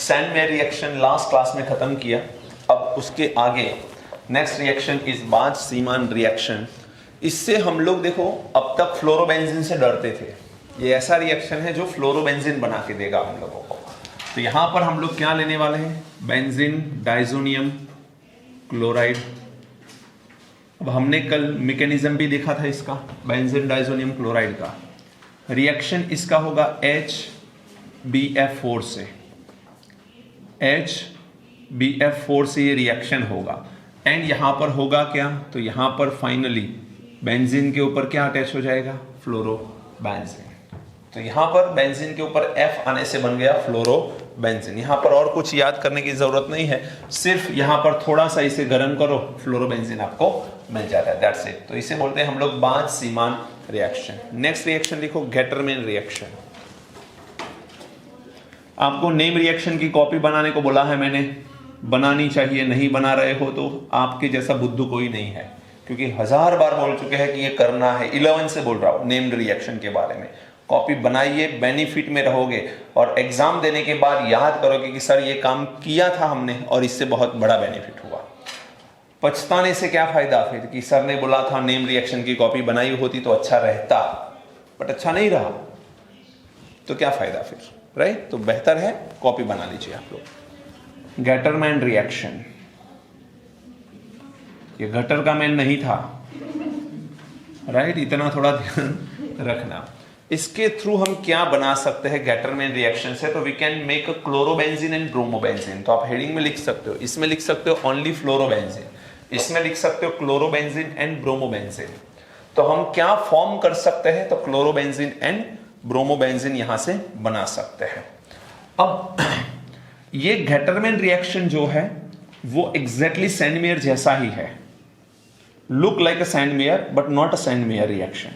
Sandmeyer reaction last class में खत्म किया। अब उसके आगे नेक्स्ट रिएक्शन इज बाज सीमान रिएक्शन। इससे हम लोग देखो अब तक फ्लोरोबेंजीन से डरते थे, ये ऐसा रिएक्शन है जो फ्लोरोबेंजीन बना के देगा हम लोगों को। तो यहां पर हम लोग क्या लेने वाले हैं, बेंजीन डाइजोनियम क्लोराइड। अब हमने कल मैकेनिज्म भी देखा था इसका, बेंजीन डाइजोनियम क्लोराइड का। रिएक्शन इसका होगा HBF4 से, HBF4 से ये रिएक्शन होगा। एंड यहां पर होगा क्या, तो यहां पर फाइनली बेंजीन के ऊपर क्या अटैच हो जाएगा, फ्लोरोबेंजीन। तो यहां पर बेंजीन के ऊपर F आने से बन गया फ्लोरोबेंजीन। यहां पर और कुछ याद करने की जरूरत नहीं है, सिर्फ यहां पर थोड़ा सा इसे गर्म करो, फ्लोरोबेंजीन आपको मिल जाता है, दैट्स इट। तो इसे बोलते हैं हम लोग बाज सीमान रिएक्शन। नेक्स्ट रिएक्शन देखो, गेटरमैन रिएक्शन। आपको नेम रिएक्शन की कॉपी बनाने को बोला है मैंने, बनानी चाहिए, नहीं बना रहे हो तो आपके जैसा बुद्धू कोई नहीं है, क्योंकि 1000 बार बोल चुके हैं कि ये करना है। 11 से बोल रहा हूं नेम्ड रिएक्शन के बारे में। कॉपी बनाइए, बेनिफिट में रहोगे और एग्जाम देने के बाद याद करोगे कि सर ये काम किया था हमने और इससे बहुत बड़ा बेनिफिट हुआ। पछताने से क्या फायदा फिर कि सर ने बोला था नेम रिएक्शन की कॉपी बनाई होती तो अच्छा रहता, बट अच्छा नहीं रहा तो क्या फायदा फिर, राइट। तो बेहतर है कॉपी बना लीजिए आप लोग। गेटरमैन रिएक्शन, ये गटर का मैन नहीं था, राइट, इतना थोड़ा ध्यान रखना। इसके थ्रू हम क्या बना सकते हैं गेटरमैन रिएक्शन से, तो we can make a chlorobenzene and bromobenzene. तो आप हेडिंग में लिख सकते हो, इसमें लिख सकते हो ओनली फ्लोरोबेंजीन, इसमें लिख सकते हो क्लोरोबेंजीन एंड ब्रोमोबेंजीन। तो हम क्या फॉर्म कर सकते हैं, तो क्लोरोबेंजीन एंड ब्रोमोबेंजीन यहां से बना सकते हैं। अब ये गेटरमैन रिएक्शन जो है वो एग्जैक्टली सैंडमेयर जैसा ही है, look like a Sandmeyer but not a Sandmeyer reaction.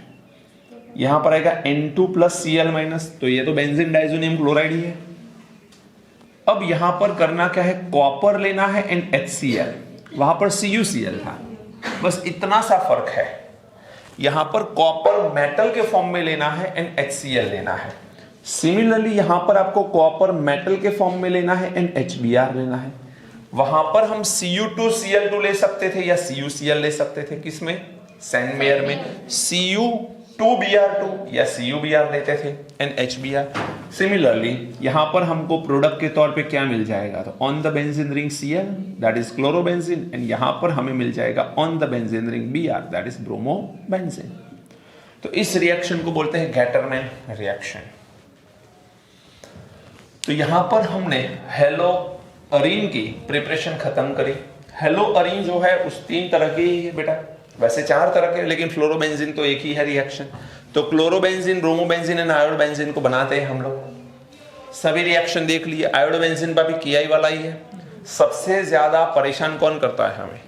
यहां पर आएगा N2 + Cl-, तो ये तो बेंजीन डाइजोनियम क्लोराइड ही है। अब यहां पर करना क्या है, कॉपर लेना है एंड HCl, वहां पर CuCl था, बस इतना सा फर्क है। यहां पर कॉपर मेटल के फॉर्म में लेना है एंड HCl लेना है। सिमिलरली यहां पर आपको कॉपर मेटल के फॉर्म में लेना है एंड HBr लेना है। वहां पर हम Cu2Cl2 ले सकते थे या CuCl ले सकते थे, किसमें, सैंडमेयर में Cu2Br2 या CuBr लेते थे एंड HBr। सिमिलरली यहां पर हमको प्रोडक्ट के तौर पे क्या मिल जाएगा, तो on the benzene ring Cl that is chlorobenzene and यहां पर हमें मिल जाएगा on the benzene ring Br that is bromobenzene. तो इस रिएक्शन को बोलते हैं गेटरमैन रिएक्शन। तो यहां पर हमने हेलो अरीन की प्रिपरेशन खत्म करी। हेलो अरीन जो है उस 3 तरह की है बेटा, वैसे 4 तरह के, लेकिन फ्लोरोबेंजीन तो एक ही है रिएक्शन। तो क्लोरोबेंजीन, ब्रोमोबेंजीन एंड आयोडोबेंजीन को बनाते हैं हम लोग। सभी रिएक्शन देख लिए, आयोडोबेंजीन का भी Ki वाला ही है। सबसे ज्यादा परेशान कौन करता है हमें,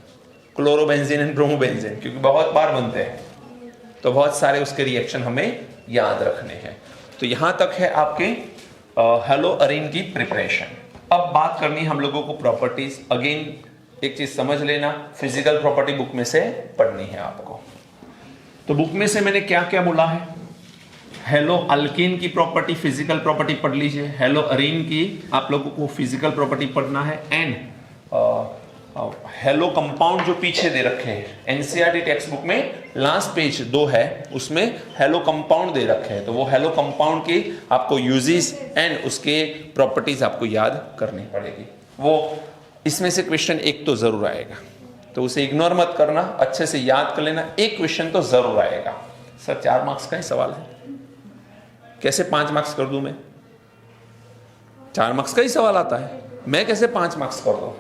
क्लोरोबेंजीन एंड ब्रोमोबेंजीन, क्योंकि बहुत बार बनते हैं तो बहुत सारे उसके रिएक्शन हमें याद रखने हैं। तो यहां तक है आपके हेलो अरीन की प्रिपरेशन। अब बात करनी हम लोगों को प्रॉपर्टीज। अगेन एक चीज समझ लेना, फिजिकल प्रॉपर्टी बुक में से पढ़नी है आपको। तो बुक में से मैंने क्या क्या बोला है, हेलो अल्कीन की प्रॉपर्टी, फिजिकल प्रॉपर्टी पढ़ लीजिए। हेलो अरीन की आप लोगों को फिजिकल प्रॉपर्टी पढ़ना है। एंड हेलो कंपाउंड जो पीछे दे रखे हैं एनसीईआरटी टेक्स्ट बुक में लास्ट पेज 2 है, उसमें हेलो कंपाउंड दे रखे हैं। तो वो हेलो कंपाउंड की आपको यूजेस एंड उसके प्रॉपर्टीज आपको याद करनी पड़ेगी। वो इसमें से क्वेश्चन एक तो जरूर आएगा, तो उसे इग्नोर मत करना, अच्छे से याद कर लेना। एक क्वेश्चन तो जरूर आएगा। सर 4 मार्क्स का ही सवाल है, कैसे 5 मार्क्स कर दूं मैं? 4 मार्क्स का ही सवाल आता है, मैं कैसे 5 मार्क्स कर दूं?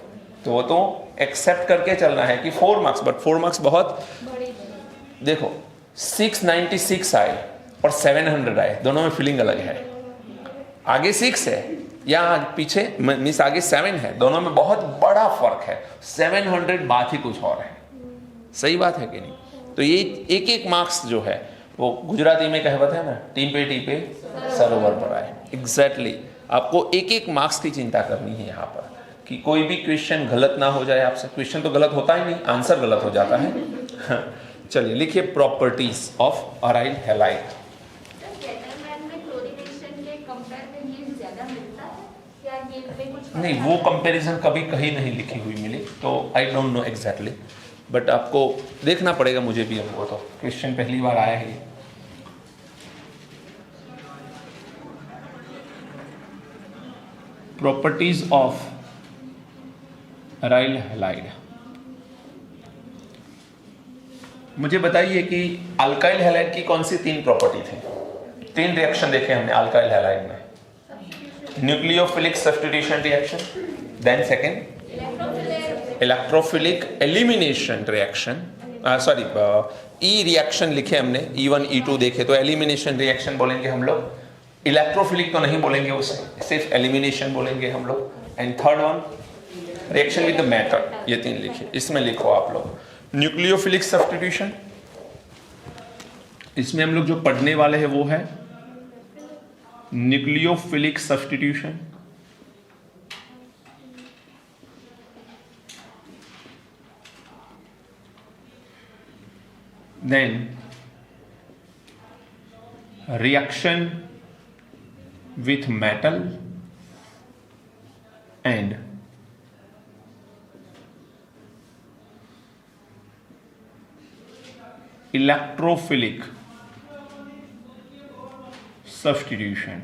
तो वो तो एक्सेप्ट करके चलना है कि 4 मार्क्स, बट 4 मार्क्स बहुत, देखो 696 आए और 700 आए, दोनों में फीलिंग अलग है। आगे 6 है या पीछे मीन्स आगे 7 है, दोनों में बहुत बड़ा फर्क है। 700 बात ही कुछ और है, सही बात है कि नहीं? तो ये एक एक मार्क्स जो है वो गुजराती में कहावत है ना, टीपे टीपे सरोवर भराए। एग्जैक्टली आपको एक एक मार्क्स की चिंता करनी है यहाँ पर, कि कोई भी क्वेश्चन गलत ना हो जाए आपसे। क्वेश्चन तो गलत होता ही नहीं, आंसर गलत हो जाता है। चलिए लिखिए properties of aryl halide. Gattermann में क्लोरीनेशन के कंपेयर में ये ज्यादा मिलता है क्या, ये पे कुछ नहीं, वो कंपैरिजन कभी कहीं नहीं लिखी हुई मिली, तो I don't know exactly, but आपको देखना पड़ेगा, मुझे भी हमको तो क्वेश्चन पहली बार आया है। Properties of aryl halide. मुझे बताइए कि अल्काइल हैलाइड की कौन सी 3 प्रॉपर्टी थी? 3 रिएक्शन देखे हमने अल्काइल हैलाइड में। Nucleophilic substitution reaction, then second electrophilic elimination reaction, sorry E reaction लिखे हमने, E1 E2 देखे तो एलिमिनेशन रिएक्शन बोलेंगे हम लोग, इलेक्ट्रोफिलिक तो नहीं बोलेंगे उसे, सिर्फ एलिमिनेशन बोलेंगे हम लोग। And third one reaction with the matter, ये 3 लिखे, इसमें लिखो आप लोग न्यूक्लियोफिलिक सब्स्टिट्यूशन। इसमें हम लोग जो पढ़ने वाले हैं वो है nucleophilic substitution. Then reaction with metal and electrophilic substitution.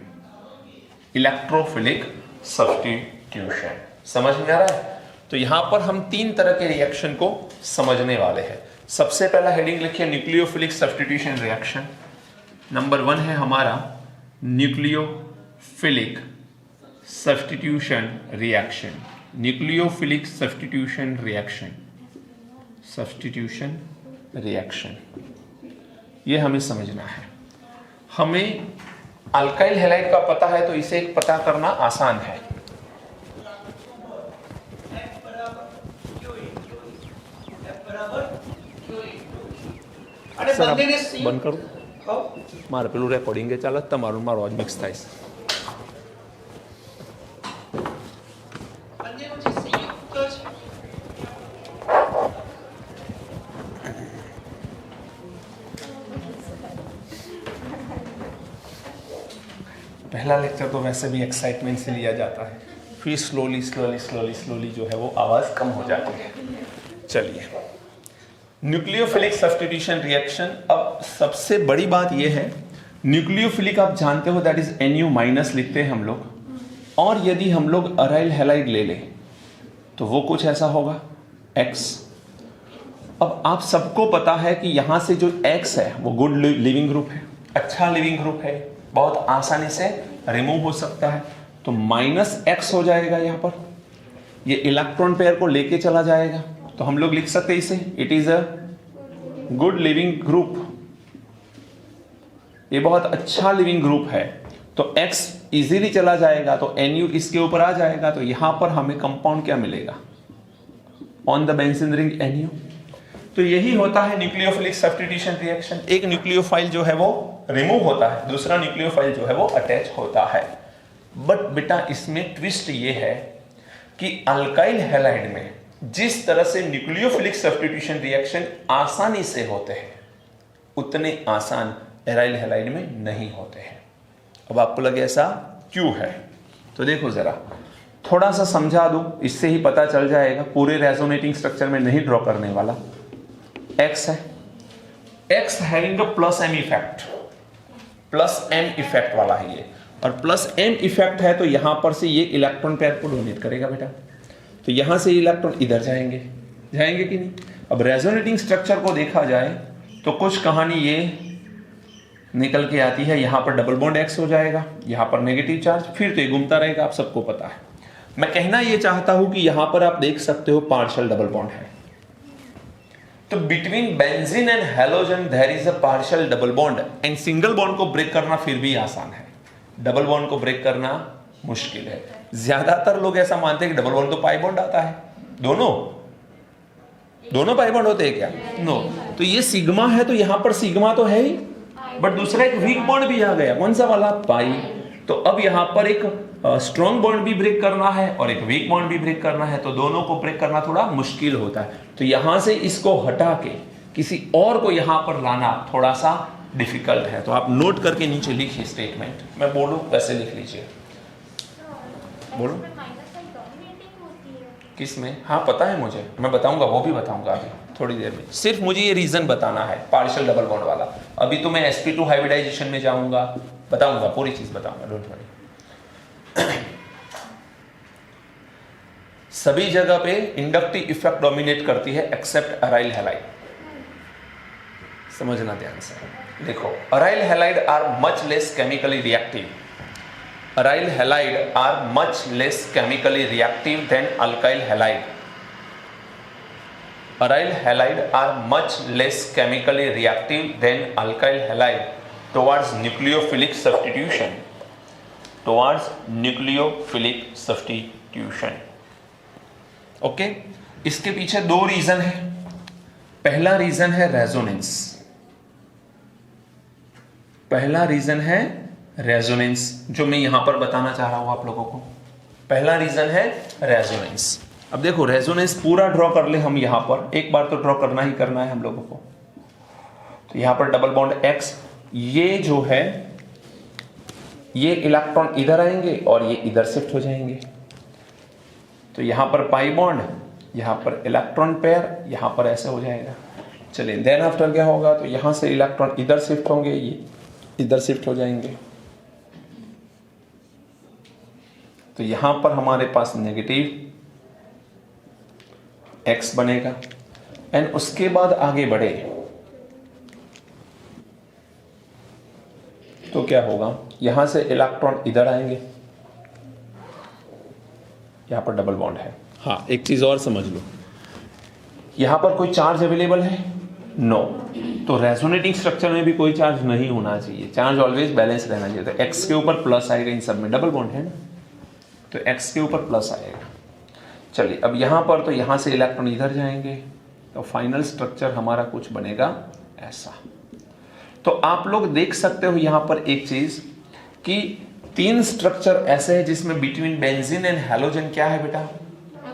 Electrophilic substitution समझ में आ रहा है? तो यहां पर हम 3 तरह के रिएक्शन को समझने वाले हैं। सबसे पहला हेडिंग लिखिए न्यूक्लियोफिलिक सब्स्टिट्यूशन रिएक्शन। नंबर 1 है हमारा nucleophilic substitution reaction. Nucleophilic substitution reaction, substitution reaction, ये हमें समझना है। हमें अल्काइल हैलाइड का पता है तो इसे पता करना आसान है। सर बंद करो, मारे पेलू रेकॉर्डिंग है चालत, तमारू मारो आज मिक्स થાય છે। पहला लेक्चर तो वैसे भी एक्साइटमेंट से लिया जाता है, फिर स्लोली स्लोली स्लोली स्लोली जो है वो आवाज़ कम हो जाती है। चलिए, न्यूक्लियोफिलिक सब्स्टिट्यूशन रिएक्शन। अब सबसे बड़ी बात यह है, न्यूक्लियोफिलिक आप जानते हो दैट इज Nu माइनस लिखते हैं हम लोग, और यदि हम लोग अराइल हैलाइड ले लें तो वो कुछ ऐसा होगा X। अब आप सबको पता है कि यहां से जो X है वो गुड लिविंग ग्रुप है, अच्छा लिविंग ग्रुप है, बहुत आसानी से रिमूव हो सकता है, तो -X हो जाएगा। यहां पर ये इलेक्ट्रॉन पेयर को लेके चला जाएगा, तो हम लोग लिख सकते हैं इसे it is a good leaving group, ये बहुत अच्छा लिविंग ग्रुप है। तो X इजीली चला जाएगा, तो Nu इसके ऊपर आ जाएगा, तो यहां पर हमें कंपाउंड क्या मिलेगा? On the benzene ring Nu। तो यही होता है न्यूक्लियोफिलिक सब्स्टिट्यूशन रिएक्शन। एक न्यूक्लियोफाइल जो है वो रिमूव होता है, दूसरा न्यूक्लियोफाइल जो है वो अटैच होता है। बट बेटा इसमें ट्विस्ट ये है कि अल्काइल हैलाइड में जिस तरह से न्यूक्लियोफिलिक सब्स्टिट्यूशन रिएक्शन आसानी से होते हैं, उतने आसान एराइल हैलाइड में नहीं होते हैं। अब आपको लगे ऐसा क्यों है? तो देखो जरा, थोड़ा सा समझा दूं, इससे ही पता चल जाएगा। पूरे रेजोनेटिंग स्ट्रक्चर में नहीं ड्रॉ करने वाला। X है, X having a plus M effect, plus M effect वाला है ये, और प्लस M इफेक्ट है तो यहां पर से ये इलेक्ट्रॉन पेयर को डोनेट करेगा बेटा, तो यहां से इलेक्ट्रॉन इधर जाएंगे, जाएंगे कि नहीं? अब रेजोनेटिंग स्ट्रक्चर को देखा जाए तो कुछ कहानी ये निकल के आती है, यहां पर डबल बॉन्ड X हो जाएगा, यहां पर नेगेटिव चार्ज, फिर तो ये घूमता रहेगा, आप सबको पता है। मैं कहना ये चाहता हूं कि यहां पर आप देख सकते हो पार्शियल डबल बॉन्ड है, तो between benzene and halogen there is a partial double bond, and single bond को ब्रेक करना फिर भी आसान है, डबल बॉन्ड को ब्रेक करना मुश्किल है। ज्यादातर लोग ऐसा मानते हैं कि डबल बॉन्ड तो पाई बॉन्ड आता है, दोनों पाई बॉन्ड होते हैं क्या? नो। तो ये सिग्मा है, तो यहां पर सिग्मा तो है ही, बट दूसरा एक वीक बॉन्ड भी आ गया, कौन सा वाला? पाई। तो अब यहां पर एक स्ट्रॉन्ग बॉन्ड भी ब्रेक करना है और एक वीक बॉन्ड भी ब्रेक करना है, तो दोनों को ब्रेक करना थोड़ा मुश्किल होता है। तो यहां से इसको हटा के किसी और को यहां पर लाना थोड़ा सा डिफिकल्ट है। तो आप नोट करके नीचे लिखिए स्टेटमेंट, मैं बोलूं वैसे लिख लीजिए। बोलो किस में? हाँ पता है मुझे, मैं बताऊंगा, वो भी बताऊंगा अभी थोड़ी देर में। सिर्फ मुझे ये रीजन बताना है पार्शियल डबल बॉन्ड वाला। अभी तो मैं sp2 हाइब्रिडाइजेशन में जाऊंगा, बताऊंगा, पूरी चीज बताऊंगा, डोंट वरी। सभी जगह पे इंडक्टिव इफेक्ट डोमिनेट करती है एक्सेप्ट अराइल हैलाइड। समझना ध्यान से। देखो, aryl halide are much less chemically reactive. Aryl halide are much less chemically reactive than alkyl halide. Aryl halide are much less chemically reactive than alkyl halide towards nucleophilic substitution. Towards nucleophilic substitution. Okay, इसके पीछे दो reason है। पहला reason है resonance. पहला reason है resonance, जो मैं यहां पर बताना चाह रहा हूं आप लोगों को। पहला रीजन है रेजोनेंस। अब देखो, रेजोनेंस पूरा ड्रॉ कर ले हम यहां पर, एक बार तो ड्रॉ करना ही करना है हम लोगों को। तो यहां पर डबल बॉन्ड X, ये जो है ये इलेक्ट्रॉन इधर आएंगे और ये इधर शिफ्ट हो जाएंगे। तो यहां पर पाई बॉन्ड, यहां पर इलेक्ट्रॉन पेयर, यहां पर ऐसे हो जाएगा। चलिए, देन आफ्टर क्या होगा? तो यहां से इलेक्ट्रॉन इधर शिफ्ट होंगे, ये इधर शिफ्ट हो जाएंगे। तो यहां पर हमारे पास नेगेटिव X बनेगा एंड उसके बाद आगे बढ़े तो क्या होगा? यहां से इलेक्ट्रॉन इधर आएंगे, यहां पर डबल बॉन्ड है। हाँ, एक चीज और समझ लो, यहां पर कोई चार्ज अवेलेबल है? नो। तो रेजोनेटिंग स्ट्रक्चर में भी कोई चार्ज नहीं होना चाहिए, चार्ज ऑलवेज बैलेंस रहना चाहिए। तो X के ऊपर प्लस आएगा, इन सब में डबल बॉन्ड है ना, तो X के ऊपर प्लस आएगा। चलिए, अब यहां पर तो यहां से इलेक्ट्रॉन इधर जाएंगे, तो फाइनल स्ट्रक्चर हमारा कुछ बनेगा ऐसा। तो आप लोग देख सकते हो यहां पर एक चीज कि तीन स्ट्रक्चर ऐसे हैं जिसमें बिटवीन बेंजीन एंड हैलोजन क्या है बेटा?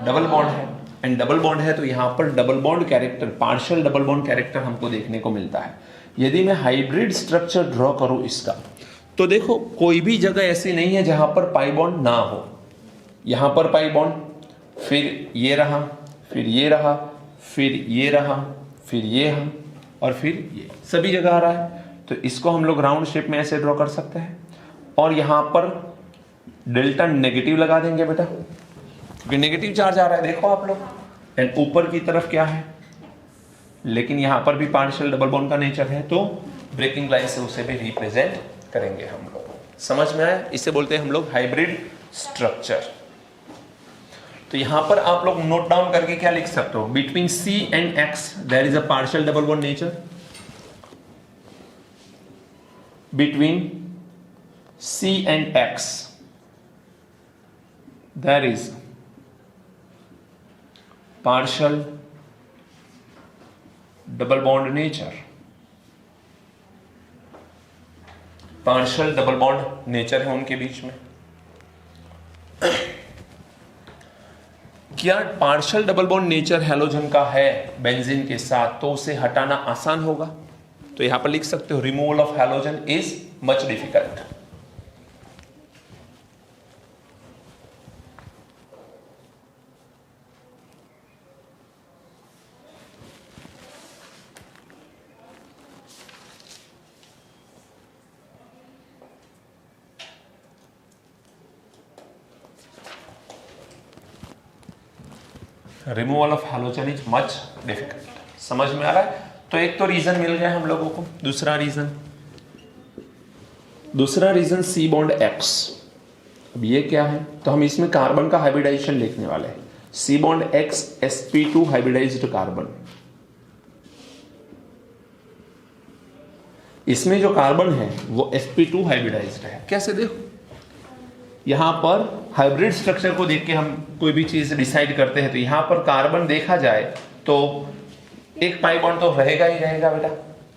डबल बॉन्ड है। एंड डबल बॉन्ड है तो यहां पर double bond character, partial double bond character हमको देखने को मिलता है। यदि मैं हाइब्रिड स्ट्रक्चर ड्रॉ करूं इसका, तो देखो कोई भी जगह ऐसी नहीं है जहां पर पाई बॉन्ड ना हो। यहां पर पाई बॉन्ड, फिर ये रहा, फिर ये रहा, फिर ये रहा, फिर ये रहा और फिर ये, सभी जगह आ रहा है। तो इसको हम लोग राउंड शेप में ऐसे ड्रॉ कर सकते हैं और यहां पर डेल्टा नेगेटिव लगा देंगे बेटा, क्योंकि नेगेटिव चार्ज आ रहा है, देखो आप लोग। एंड ऊपर की तरफ क्या है? लेकिन यहां पर भी पार्शियल डबल बॉन्ड का नेचर है, तो ब्रेकिंग लाइन से उसे भी रिप्रेजेंट करेंगे हम लोग। समझ में आया? इसे बोलते हैं हम लोग हाइब्रिड स्ट्रक्चर। तो यहां पर आप लोग नोट डाउन करके क्या लिख सकते हो? Between C and X there is a partial double bond nature. बिटवीन C and X there is partial double bond nature. Partial double bond nature है उनके बीच में। क्या partial double bond nature halogen का है बेंजीन के साथ, तो उसे हटाना आसान होगा? तो यहां पर लिख सकते हो, removal of halogen is much difficult. Removal of halogen is much difficult. समझ में आ रहा है? तो एक तो रीजन मिल गया हम लोगों को। दूसरा रीजन C बॉन्ड X। अब ये क्या है? तो हम इसमें कार्बन का हाइब्रिडाइजेशन लिखने वाले हैं। C bond X sp2 hybridised carbon. इसमें जो कार्बन है वो sp2 हाइब्रिडाइज्ड है। कैसे? देखो, यहां पर हाइब्रिड स्ट्रक्चर को देख के हम कोई भी चीज डिसाइड करते हैं। तो यहां पर कार्बन देखा जाए तो एक पाई बॉन्ड तो रहेगा ही रहेगा बेटा,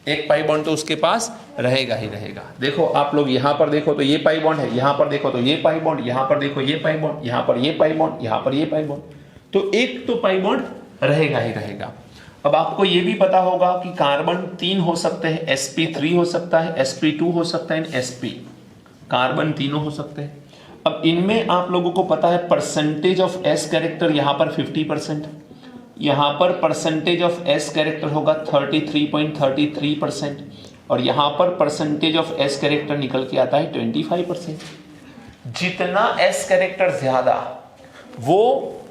एक पाई बॉन्ड तो उसके पास रहेगा ही रहेगा। देखो आप लोग यहां पर देखो तो ये पाई बॉन्ड है, यहां पर देखो तो ये पाई बॉन्ड, यहां पर देखो ये पाई बॉन्ड, यहां पर ये पाई बॉन्ड, यहां पर ये पाई बॉन्ड, तो एक तो पाई बॉन्ड रहेगा ही रहेगा। अब आपको ये भी पता होगा कि कार्बन 3 हो सकते हैं, sp3 हो सकता है, sp2 हो सकता है, sp। कार्बन तीनों हो सकते हैं। अब इनमें आप लोगों को पता है परसेंटेज ऑफ एस कैरेक्टर यहां पर 50%, यहां पर परसेंटेज ऑफ एस कैरेक्टर होगा 33.33% और यहां पर परसेंटेज ऑफ एस कैरेक्टर निकल के आता है 25%। जितना एस कैरेक्टर ज्यादा वो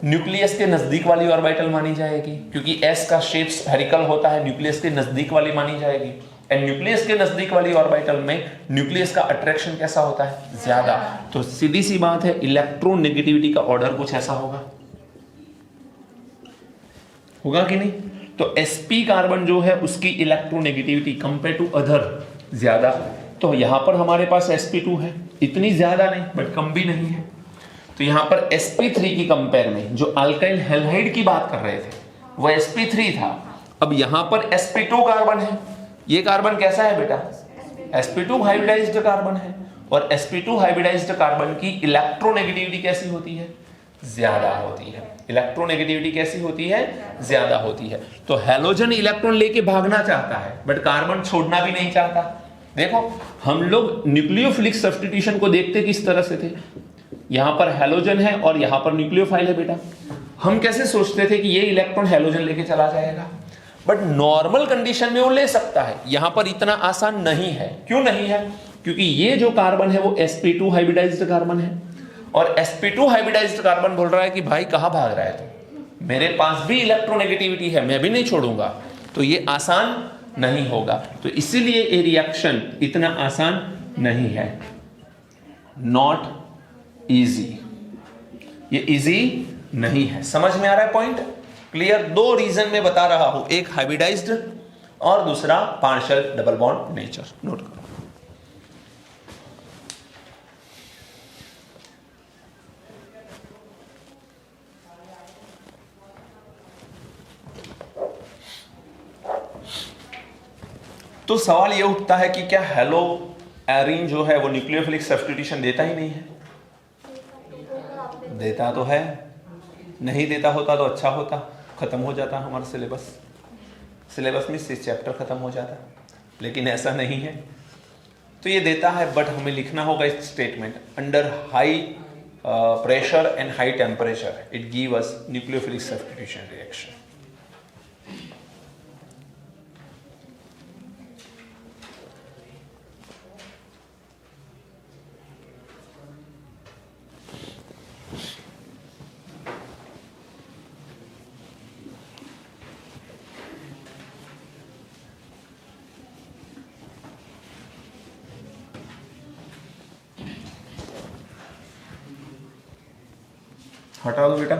न्यूक्लियस के नजदीक वाली ऑर्बिटल मानी जाएगी, क्योंकि एस का शेप स्फेरिकल होता है, न्यूक्लियस के नजदीक वाली मानी जाएगी। एंड न्यूक्लियस के नजदीक वाली ऑर्बिटल में न्यूक्लियस का अट्रैक्शन कैसा होता है? ज्यादा। तो सीधी सी बात है, इलेक्ट्रोनेगेटिविटी का ऑर्डर कुछ ऐसा होगा कि नहीं? तो sp कार्बन जो है उसकी इलेक्ट्रोनेगेटिविटी कंपेयर टू अदर ज्यादा। तो यहां पर हमारे पास sp2 है, इतनी ज्यादा नहीं बट कम भी नहीं है। तो यहां पर sp3 की कंपेयर में जो अल्काइल हैलाइड की बात कर रहे थे वो sp3 था, अब यहां पर sp2 कार्बन है। ये कार्बन कैसा है बेटा? sp2 हाइब्रिडाइज्ड कार्बन है, और sp2 हाइब्रिडाइज्ड कार्बन की इलेक्ट्रोनेगेटिविटी कैसी होती है? ज्यादा होती है। इलेक्ट्रोनेगेटिविटी कैसी होती है? ज्यादा होती है। तो हैलोजन इलेक्ट्रॉन लेके भागना चाहता है बट कार्बन छोड़ना भी नहीं चाहता। देखो हम लोग न्यूक्लियोफिलिक सब्स्टिट्यूशन को देखते किस तरह से थे, यहां पर हैलोजन है और यहां पर न्यूक्लियोफाइल है बेटा। हम कैसे सोचते थे कि ये इलेक्ट्रॉन हैलोजन लेके चला जाएगा, बट नॉर्मल कंडीशन में वो ले सकता है। यहां पर इतना आसान नहीं है। क्यों नहीं है? क्योंकि ये जो कार्बन है वो sp2 हाइब्रिडाइज्ड कार्बन है, और sp2 हाइब्रिडाइज्ड कार्बन बोल रहा है कि भाई कहां भाग रहा है तू, मेरे पास भी इलेक्ट्रोनेगेटिविटी है, मैं भी नहीं छोड़ूंगा। तो ये आसान नहीं होगा। तो इसीलिए ये रिएक्शन इतना आसान नहीं है, नॉट इजी। ये इजी नहीं है। समझ में आ रहा है पॉइंट? क्लियर? दो रीजन में बता रहा हूं, एक हाइब्रिडाइज्ड और दूसरा partial double bond nature. Note करो। तो सवाल यह उठता है कि क्या हेलो एरीन जो है वो न्यूक्लियोफिलिक सब्स्टिट्यूशन देता ही नहीं है? देता तो है, नहीं देता होता तो अच्छा होता, खत्म हो जाता हमारा सिलेबस में से चैप्टर खत्म हो जाता, लेकिन ऐसा नहीं है। तो ये देता है, बट हमें लिखना होगा इस statement, under high pressure and high temperature it give us nucleophilic substitution reaction. हटा दो बेटा।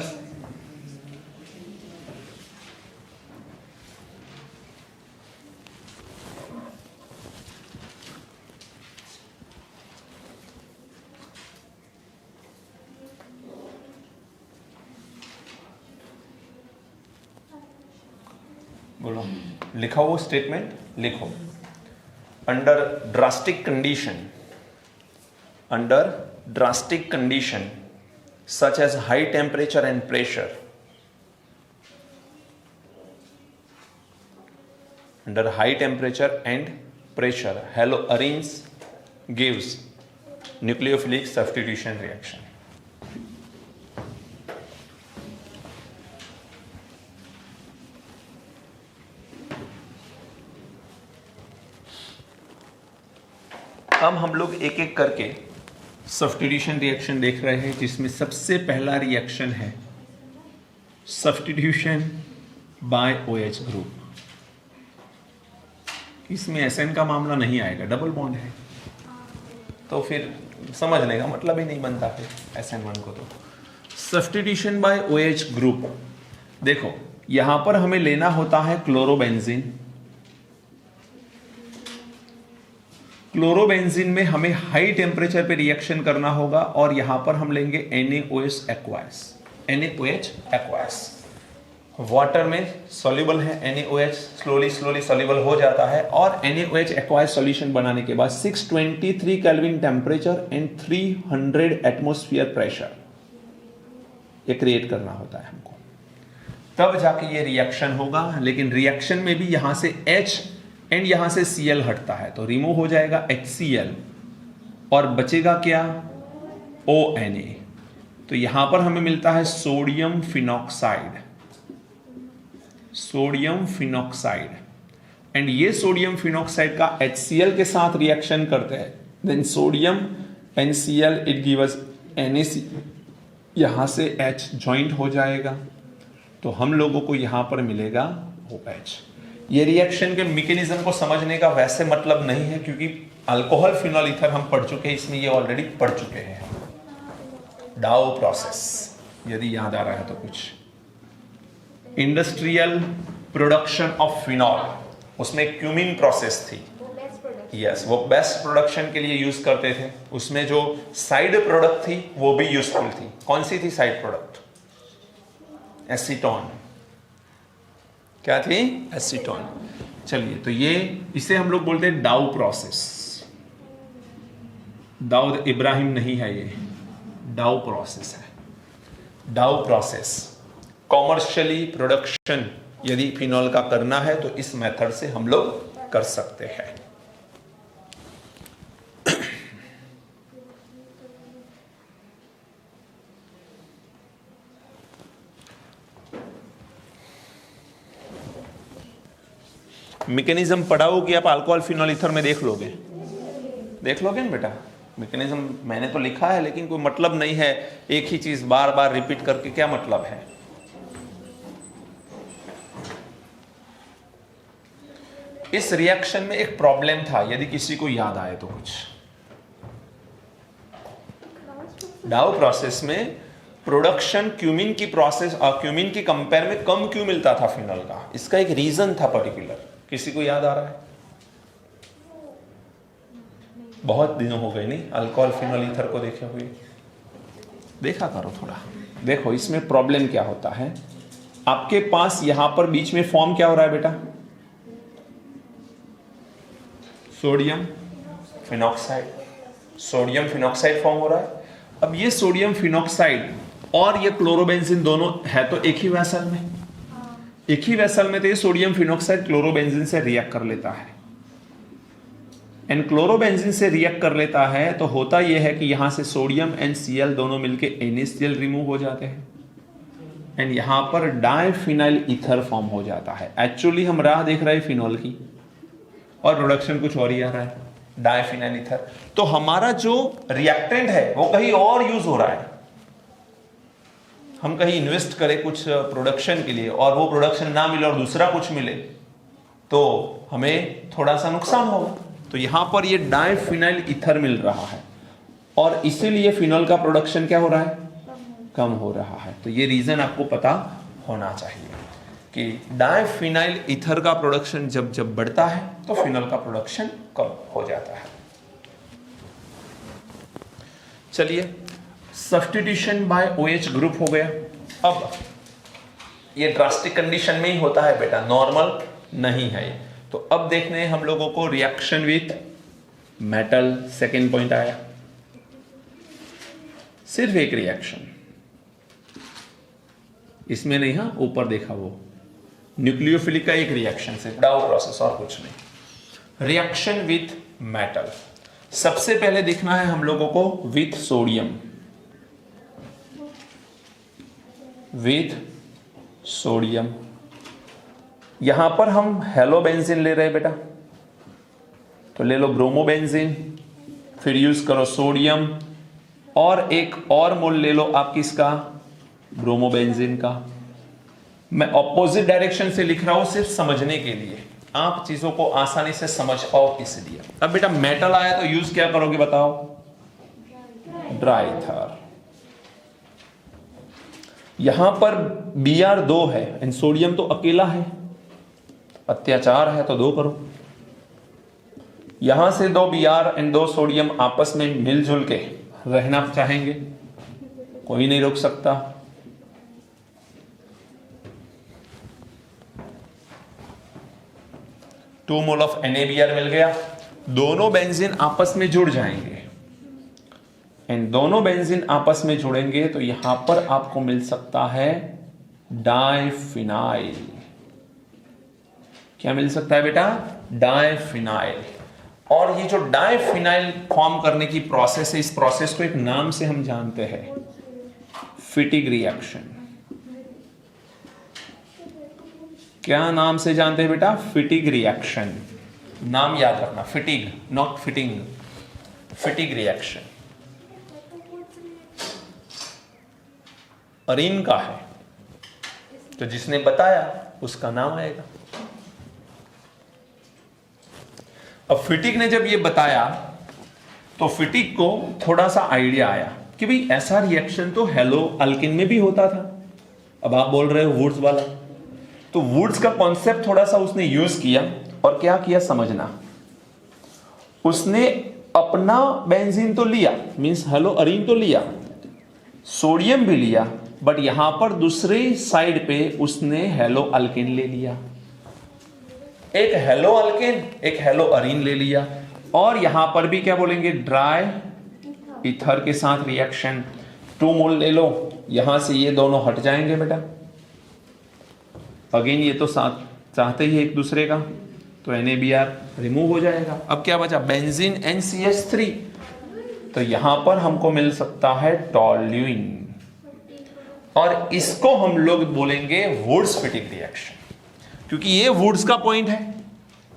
बोलो, लिखा वो स्टेटमेंट लिखो। Under drastic condition such as high temperature and pressure, under high temperature and pressure haloarenes gives nucleophilic substitution reaction. अब हम लोग एक एक करके सब्स्टिट्यूशन रिएक्शन देख रहे हैं, जिसमें सबसे पहला रिएक्शन है सब्स्टिट्यूशन बाय OH ग्रुप। इसमें SN का मामला नहीं आएगा, डबल बॉन्ड है, तो फिर समझने का मतलब ही नहीं बनता फिर SN1 को। तो सब्स्टिट्यूशन बाय OH ग्रुप, देखो यहां पर हमें लेना होता है क्लोरोबेंजीन। क्लोरोबेंजीन में हमें हाई टेम्परेचर पे रिएक्शन करना होगा, और यहां पर हम लेंगे NaOH एक्वायस। वाटर में सॉल्युबल है NaOH, स्लोली सॉल्युबल हो जाता है, और NaOH एक्वायस सॉल्यूशन बनाने के बाद 623 kelvin temperature and 300 atmosphere pressure ये क्रिएट करना होता है हमको, तब जाके ये रिएक्शन होगा। लेकिन रिएक्शन में भी यहां से H एंड यहां से Cl हटता है, तो रिमूव हो जाएगा HCl और बचेगा क्या? ONA। तो यहां पर हमें मिलता है sodium phenoxide, sodium phenoxide. And ये सोडियम फिनॉक्साइड का HCl के साथ रिएक्शन करते हैं, then sodium NCl it give us NaC, यहां से H ज्वाइंट हो जाएगा, तो हम लोगों को यहां पर मिलेगा OH। ये रिएक्शन के मैकेनिज्म को समझने का वैसे मतलब नहीं है, क्योंकि अल्कोहल फिनॉल ईथर हम पढ़ चुके हैं, इसमें ये ऑलरेडी पढ़ चुके हैं। डाउ प्रोसेस, यदि याद आ रहा है तो कुछ, इंडस्ट्रियल प्रोडक्शन ऑफ फिनॉल, उसमें क्यूमिन प्रोसेस थी। यस, वो बेस्ट प्रोडक्शन के लिए यूज करते थे। उसमें जो साइड प्रोडक्ट थी वो भी यूजफुल थी। कौन सी थी साइड प्रोडक्ट? एसीटोन। क्या थी? एसीटोन। चलिए, तो ये इसे हम लोग बोलते हैं डाउ प्रोसेस। दाऊद इब्राहिम नहीं है, ये डाउ प्रोसेस है। डाउ प्रोसेस कॉमर्शियली प्रोडक्शन यदि फिनॉल का करना है तो इस मेथड से हम लोग कर सकते हैं। मैकेनिज्म पढ़ाओ कि आप अल्कोहल फिनॉल ईथर में देख लोगे ना बेटा। मैकेनिज्म मैंने तो लिखा है, लेकिन कोई मतलब नहीं है एक ही चीज बार बार रिपीट करके, क्या मतलब है? इस रिएक्शन में एक प्रॉब्लम था, यदि किसी को याद आए तो कुछ। डाउ प्रोसेस में प्रोडक्शन क्यूमिन की प्रोसेस और क्यूमिन की कंपेयर में कम क्यों मिलता था फिनॉल का? इसका एक रीजन था पर्टिकुलर, किसी को याद आ रहा है? बहुत दिनों हो गए नहीं अल्कोहल फिनॉल ईथर को देखे हुए, देखा करो थोड़ा। देखो इसमें प्रॉब्लम क्या होता है, आपके पास यहां पर बीच में फॉर्म क्या हो रहा है बेटा? Sodium phenoxide, sodium phenoxide form हो रहा है। अब ये सोडियम फिनॉक्साइड और ये क्लोरोबेंजीन दोनों है तो एक ही वेसल में, एक ही वेसल में, तो ये सोडियम फिनॉक्साइड क्लोरोबेंजीन से रिएक्ट कर लेता है। एंड क्लोरोबेंजीन से रिएक्ट कर लेता है तो होता यह है कि यहां से सोडियम एंड Cl दोनों मिलके NaCl रिमूव हो जाते हैं, एंड यहां पर डाइफिनाइल ईथर फॉर्म हो जाता है। एक्चुअली हम राह देख रहे हैं फिनॉल की और प्रोडक्शन कुछ और ही आ रहा है, डाइफिनाइल ईथर। तो हमारा जो रिएक्टेंट है वो कहीं और यूज हो रहा है। हम कहीं इन्वेस्ट करें कुछ प्रोडक्शन के लिए और वो प्रोडक्शन ना मिले और दूसरा कुछ मिले तो हमें थोड़ा सा नुकसान होगा। तो यहां पर ये डाइफिनाइल ईथर मिल रहा है और इसीलिए फिनॉल का प्रोडक्शन क्या हो रहा है? कम हो रहा है। तो ये रीजन आपको पता होना चाहिए कि डाइफिनाइल ईथर का प्रोडक्शन जब जब बढ़ता है तो फिनॉल का प्रोडक्शन कम हो जाता है। चलिए, सब्स्टिट्यूशन बाय OH ग्रुप हो गया। अब ये ड्रास्टिक कंडीशन में ही होता है बेटा, नॉर्मल नहीं है। तो अब देखने हैं हम लोगों को reaction with metal, second point आया। सिर्फ एक रिएक्शन, इसमें नहीं, हाँ ऊपर देखा वो न्यूक्लियोफिलिक का एक रिएक्शन से, डाउ प्रोसेस और कुछ नहीं। रिएक्शन विथ मेटल, सबसे पहले देखना है हम लोगों को विथ सोडियम, विथ सोडियम। यहां पर हम हेलोबेंजीन ले रहे हैं बेटा, तो ले लो ब्रोमोबेंजीन, फिर यूज करो सोडियम और एक और मोल ले लो आप किसका? ब्रोमोबेंजीन का। मैं ऑपोजिट डायरेक्शन से लिख रहा हूं सिर्फ समझने के लिए, आप चीजों को आसानी से समझ पाओ इसलिए। अब बेटा मेटल आया तो यूज क्या करोगे बताओ? Dry ether. यहां पर Br2 है एंड सोडियम तो अकेला है, अत्याचार है तो 2 करो। यहां से 2 Br एंड 2 सोडियम आपस में मिलजुल के रहना चाहेंगे, कोई नहीं रोक सकता। टू मोल ऑफ NaBr मिल गया, दोनों बेंजीन आपस में जुड़ जाएंगे एंड दोनों बेंजीन आपस में जुड़ेंगे तो यहां पर आपको मिल सकता है डाइफिनाइल। क्या मिल सकता है बेटा? डाइफिनाइल। और ये जो डाइफिनाइल फॉर्म करने की प्रोसेस है, इस प्रोसेस को एक नाम से हम जानते हैं, फिटिग रिएक्शन। क्या नाम से जानते हैं बेटा? फिटिग रिएक्शन। नाम याद रखना, फिटिग, नॉट फिटिंग, फिटिग रिएक्शन। अरीन का है तो जिसने बताया उसका नाम आएगा। अब फिटिग ने जब ये बताया तो फिटिग को थोड़ा सा आइडिया आया कि भाई ऐसा रिएक्शन तो हेलो अल्किन में भी होता था। अब आप बोल रहे हो वुड्स वाला, तो वुड्स का कॉन्सेप्ट थोड़ा सा उसने यूज किया और क्या किया समझना। उसने अपना बेंजीन तो लिया, मींस हेलो अरीन तो लिया, सोडियम भी लिया, बट यहां पर दूसरी साइड पे उसने हेलो अल्किन ले लिया। एक हेलो अल्केन, एक हेलो अरीन ले लिया, और यहां पर भी क्या बोलेंगे, ड्राई ईथर के साथ रिएक्शन। 2 मोल ले लो, यहां से ये दोनों हट जाएंगे बेटा। अगेन ये तो साथ चाहते ही एक दूसरे का, तो NaBr रिमूव हो जाएगा। अब क्या बचा, बेंजीन NCH3, तो यहां पर हमको मिल सकता है टॉल्यूइन, और इसको हम लोग बोलेंगे वुड्स फिटिग रिएक्शन, क्योंकि ये वुड्स का पॉइंट है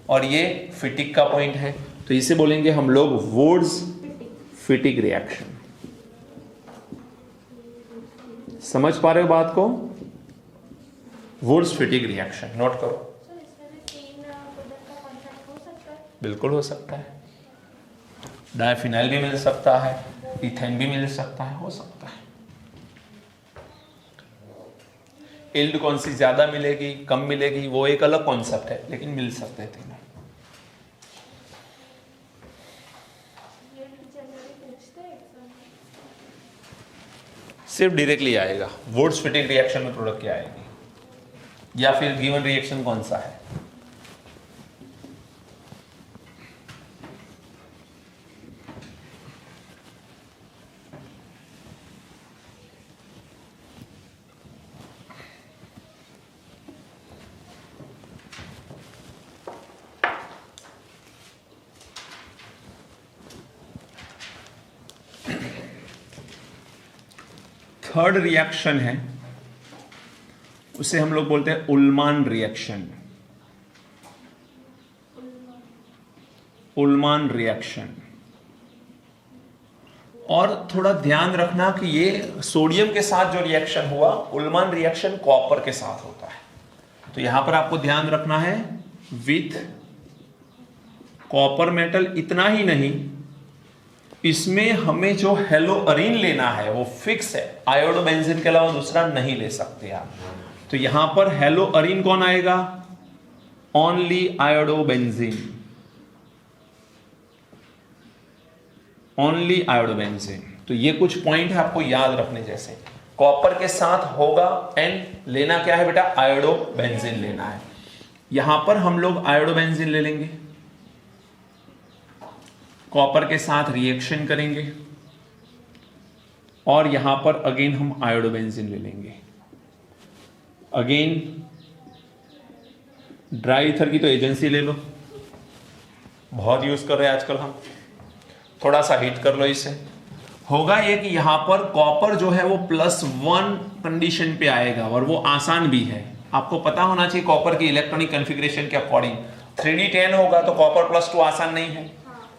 और ये फिटिग का पॉइंट है, तो इसे बोलेंगे हम लोग वुड्स फिटिग रिएक्शन। समझ पा रहे हो बात को? वुड्स फिटिग रिएक्शन नोट करो। बिल्कुल हो सकता है, डायफिनाइल भी मिल सकता है, इथेन भी मिल सकता है, हो सकता है। इल्ड कौन सी ज्यादा मिलेगी कम मिलेगी वो एक अलग कॉन्सेप्ट है, लेकिन मिल सकते हैं तीनों। सिर्फ डायरेक्टली आएगा वुड्स फिटिग रिएक्शन में प्रोडक्ट क्या आएगी, या फिर गिवन रिएक्शन कौन सा है। थर्ड रिएक्शन है, उसे हम लोग बोलते हैं उल्मान रिएक्शन। उल्मान रिएक्शन, और थोड़ा ध्यान रखना कि ये सोडियम के साथ जो रिएक्शन हुआ, उल्मान रिएक्शन कॉपर के साथ होता है, तो यहां पर आपको ध्यान रखना है विथ कॉपर मेटल। इतना ही नहीं, इसमें हमें जो हेलो अरीन लेना है वो फिक्स है, आयोडोबेंजीन के अलावा दूसरा नहीं ले सकते आप। तो यहां पर हेलो अरीन कौन आएगा, ओनली आयोडोबेंजीन, ओनली आयोडोबेंजीन। तो ये कुछ पॉइंट है आपको याद रखने जैसे। कॉपर के साथ होगा एंड लेना क्या है बेटा, आयोडोबेंजीन लेना है। यहां पर हम लोग आयोडोबेंजीन ले लेंगे, कॉपर के साथ रिएक्शन करेंगे, और यहां पर अगेन हम आयोडोबेंजीन ले लेंगे। अगेन ड्राई ईथर की तो एजेंसी ले लो, बहुत यूज कर रहे हैं आजकल हम। थोड़ा सा हीट कर लो इसे, होगा ये कि यहां पर कॉपर जो है वो +1 कंडीशन पे आएगा, और वो आसान भी है। आपको पता होना चाहिए कॉपर की इलेक्ट्रॉनिक कॉन्फ़िगरेशन के अकॉर्डिंग। 3d10 होगा तो कॉपर +2 आसान नहीं है।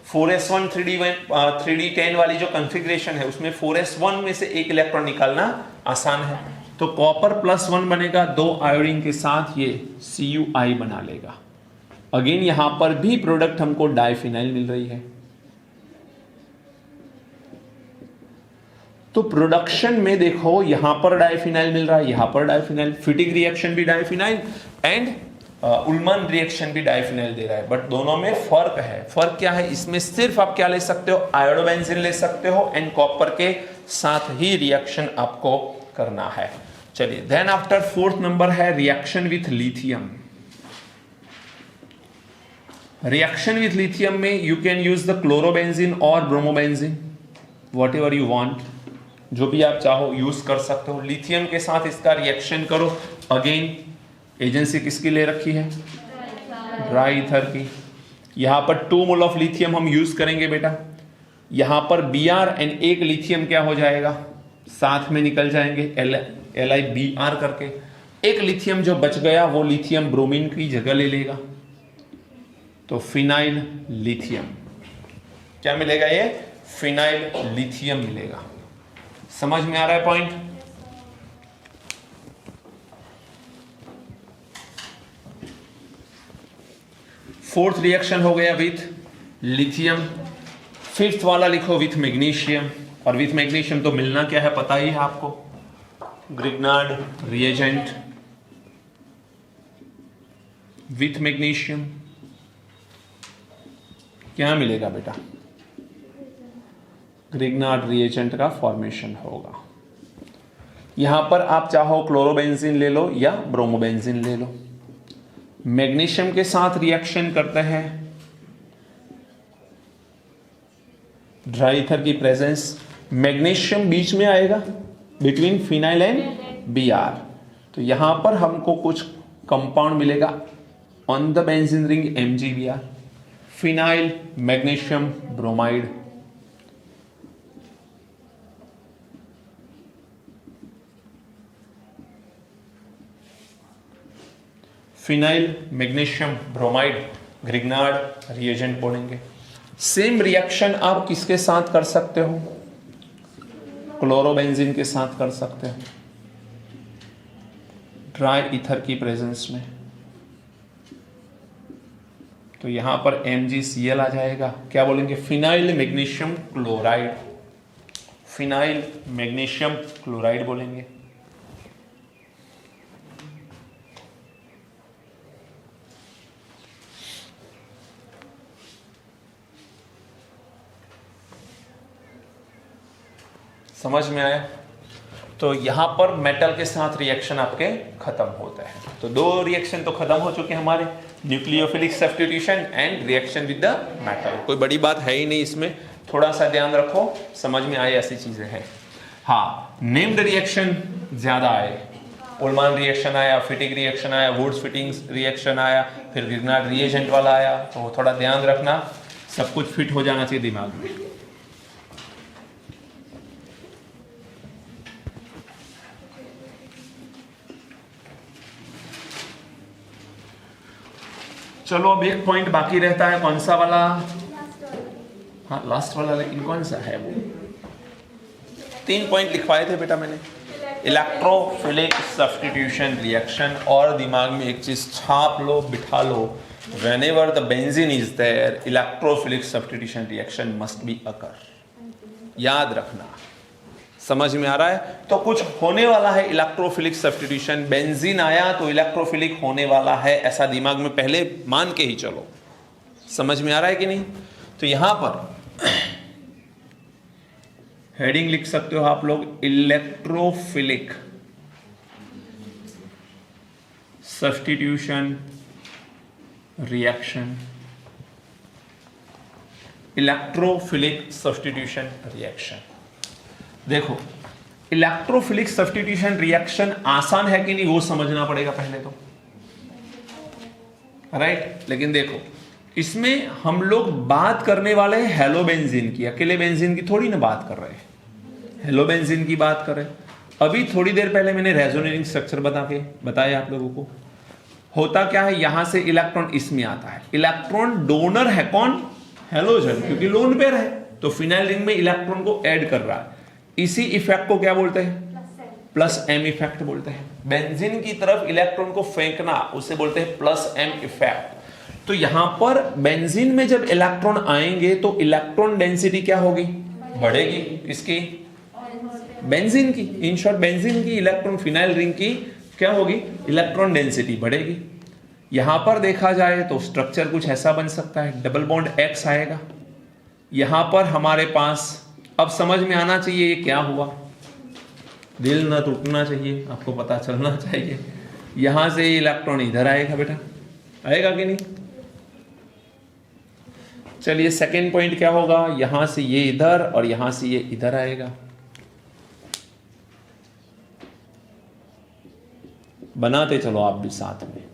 4s1 3d10 वाली जो कॉन्फ़िगरेशन है उसमें 4s1 में से एक इलेक्ट्रॉन निकालना आसान है, तो कॉपर +1 बनेगा, 2 आयोडीन के साथ ये CuI बना लेगा। अगेन यहां पर भी प्रोडक्ट हमको डाइफिनाइल मिल रही है। तो प्रोडक्शन में देखो, यहां पर डाइफिनाइल मिल रहा है, यहां पर डाइफिनाइल, फिटिग रिएक्शन भी डाइफिनाइल एंड उल्मान रिएक्शन भी डाइफिनाइल दे रहा है, बट दोनों में फर्क है। फर्क क्या है, इसमें सिर्फ आप क्या ले सकते हो, आयोडोबेंजीन ले सकते हो, एंड कॉपर के साथ ही रिएक्शन आपको करना है। चलिए, देन आफ्टर 4th नंबर है reaction with lithium. Reaction with lithium में you can use the chlorobenzene और bromobenzene, whatever you want, जो भी आप चाहो यूज कर सकते हो। लिथियम के साथ इसका रिएक्शन करो, अगेन एजेंसी किसकी ले रखी है, ड्राई ईथर की। यहां पर 2 मोल ऑफ लिथियम हम यूज करेंगे बेटा, यहां पर Br एंड एक लिथियम क्या हो जाएगा, साथ में निकल जाएंगे LiBr करके। एक लिथियम जो बच गया वो लिथियम ब्रोमीन की जगह ले लेगा, तो फिनाइल लिथियम क्या मिलेगा, ये फिनाइल लिथियम मिलेगा। समझ में आ रहा है पॉइंट? फोर्थ रिएक्शन हो गया विथ लिथियम, फिफ्थ वाला लिखो विथ मैग्नीशियम। और विथ मैग्नीशियम तो मिलना क्या है पता ही है आपको, ग्रिग्नार्ड रिएजेंट विथ मैग्नीशियम क्या मिलेगा बेटा, ग्रिग्नार्ड रिएजेंट का फॉर्मेशन होगा। यहां पर आप चाहो क्लोरोबेंजीन ले लो या ब्रोमोबेंजीन ले लो। मैग्नीशियम के साथ रिएक्शन करते हैं, ड्राई ईथर की प्रेजेंस, मैग्नीशियम बीच में आएगा बिटवीन फिनाइल एंड Br, तो यहां पर हमको कुछ कंपाउंड मिलेगा on the benzene ring MgBr, phenyl magnesium bromide. Phenyl magnesium bromide Grignard reagent बोलेंगे। सेम रिएक्शन आप किसके साथ कर सकते हो, क्लोरोबेंजीन के साथ कर सकते हो, ड्राई ईथर की प्रेजेंस में। तो यहां पर MgCl आ जाएगा, क्या बोलेंगे, phenyl magnesium chloride, phenyl magnesium chloride बोलेंगे। समझ में आया? तो यहां पर मेटल के साथ रिएक्शन आपके खत्म होते हैं। तो दो रिएक्शन तो खत्म हो चुके हैं हमारे, nucleophilic substitution and reaction with the metal. कोई बड़ी बात है ही नहीं इसमें, थोड़ा सा ध्यान रखो, समझ में आए ऐसी चीजें हैं। हाँ, नेम्ड रिएक्शन ज्यादा आए, उलमान रिएक्शन आया, फिटिंग रिएक्शन आया, वुड्स फिटिंग्स रिएक्शन आया, फिर ग्रिग्नार्ड रिएजेंट वाला आया, तो थोड़ा ध्यान रखना, सब कुछ फिट हो जाना चाहिए दिमाग में। चलो अब एक पॉइंट बाकी रहता है, कौन सा वाला, हाँ लास्ट वाला, लेकिन कौन सा है वो, 3 पॉइंट लिखवाए थे बेटा मैंने, इलेक्ट्रोफिलिक सब्स्टिट्यूशन रिएक्शन। और दिमाग में एक चीज छाप लो, बिठा लो, whenever the benzene is there, electrophilic substitution reaction must be occur, याद रखना। समझ में आ रहा है? तो कुछ होने वाला है इलेक्ट्रोफिलिक सब्स्टिट्यूशन, बेंजीन आया तो इलेक्ट्रोफिलिक होने वाला है, ऐसा दिमाग में पहले मान के ही चलो। समझ में आ रहा है कि नहीं? तो यहां पर हेडिंग लिख सकते हो आप लोग, electrophilic substitution reaction, electrophilic substitution reaction. देखो, इलेक्ट्रोफिलिक सब्स्टिट्यूशन रिएक्शन आसान है कि नहीं वो समझना पड़ेगा पहले तो, राइट। लेकिन देखो, इसमें हम लोग बात करने वाले हैं हेलोबेंजीन की, अकेले बेंजीन की थोड़ी ना बात कर रहे हैं, हेलोबेंजीन की बात कर रहे हैं। अभी थोड़ी देर पहले मैंने रेजोनेटिंग स्ट्रक्चर बताया आप लोगों को। होता क्या है, यहां से इलेक्ट्रॉन इसमें आता है, इलेक्ट्रॉन डोनर है कौन, हेलोजन, क्योंकि लोन पेयर है, तो फिनाइल रिंग में इलेक्ट्रॉन को ऐड कर रहा है। इसी इफेक्ट को क्या बोलते हैं, प्लस एम इफेक्ट बोलते हैं। बेंजीन की तरफ इलेक्ट्रॉन को फेंकना, उसे बोलते हैं प्लस एम इफेक्ट। तो यहां पर बेंजीन में जब इलेक्ट्रॉन आएंगे तो इलेक्ट्रॉन डेंसिटी क्या होगी, बढ़ेगी, किसकी, बेंजीन की। इन शॉर्ट बेंजीन की इलेक्ट्रॉन फिनाइल रिंग की क्या होगी, इलेक्ट्रॉन डेंसिटी बढ़ेगी। यहां पर देखा जाए तो स्ट्रक्चर कुछ ऐसा बन सकता है, डबल बॉन्ड X आएगा। यहां पर हमारे पास, अब समझ में आना चाहिए ये क्या हुआ, दिल ना टूटना चाहिए, आपको पता चलना चाहिए। यहां से इलेक्ट्रॉन इधर आएगा बेटा, आएगा कि नहीं? चलिए सेकेंड पॉइंट क्या होगा, यहां से ये इधर और यहां से ये इधर आएगा। बनाते चलो आप भी साथ में।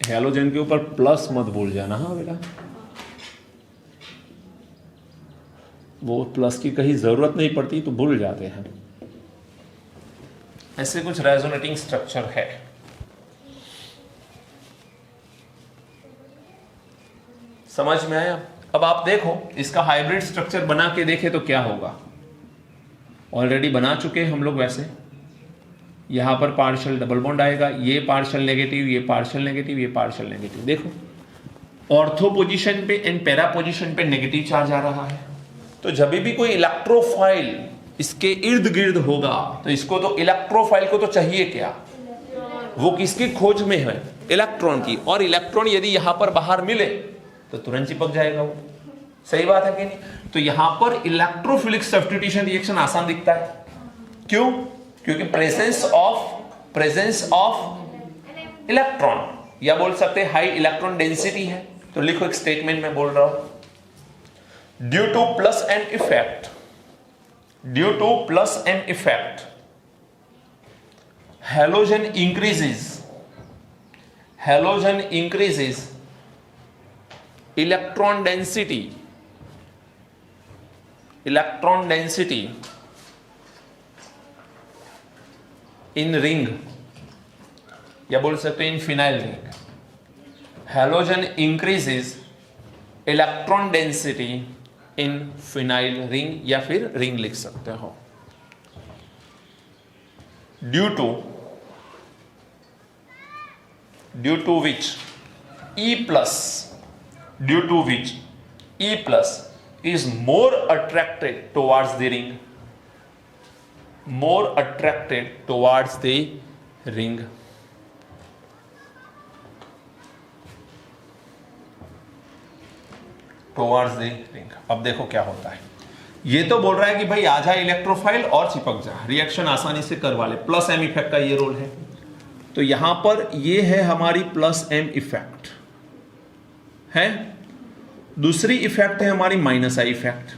हैलोजन के ऊपर प्लस मत भूल जाना, हाँ बेटा, वो प्लस की कहीं जरूरत नहीं पड़ती तो भूल जाते हैं। ऐसे कुछ रेजोनेटिंग स्ट्रक्चर है। समझ में आया? अब आप देखो इसका हाइब्रिड स्ट्रक्चर बना के देखे तो क्या होगा। ऑलरेडी बना चुके हैं हम लोग। वैसे यहां पर पार्शियल डबल बॉन्ड आएगा, ये पार्शियल नेगेटिव, ये पार्शियल नेगेटिव, ये पार्शियल नेगेटिव। देखो ऑर्थो पोजीशन पे एंड पैरा पोजीशन पे नेगेटिव चार्ज आ रहा है। तो जब भी कोई इलेक्ट्रोफाइल इसके इर्द गिर्द होगा तो इसको तो इलेक्ट्रोफाइल को तो चाहिए क्या, वो किसकी खोज में है, इलेक्ट्रॉन की। और इलेक्ट्रॉन यदि यहां पर बाहर मिले तो तुरंत चिपक जाएगा वो। सही बात है कि नहीं? तो यहां पर इलेक्ट्रोफिलिक सब्स्टिट्यूशन रिएक्शन आसान दिखता है। क्यों? क्योंकि प्रेजेंस ऑफ इलेक्ट्रॉन, या बोल सकते हैं हाई इलेक्ट्रॉन डेंसिटी है। तो लिखो एक स्टेटमेंट में बोल रहा हूं, due two plus and effect, due two plus and effect halogen increases electron density in ring, या बोल सकते हैं in phenyl ring. Halogen increases electron density in phenyl ring, या फिर रिंग लिख सकते हो। Due to which E plus is more attracted towards the ring, more attracted towards the ring। towards the ring। अब देखो क्या होता है। ये तो बोल रहा है कि भाई आ जा इलेक्ट्रोफाइल और चिपक जा, रिएक्शन आसानी से करवा ले। प्लस एम इफेक्ट का ये रोल है। तो यहां पर ये है हमारी प्लस एम इफेक्ट है। दूसरी इफेक्ट है हमारी माइनस आई इफेक्ट।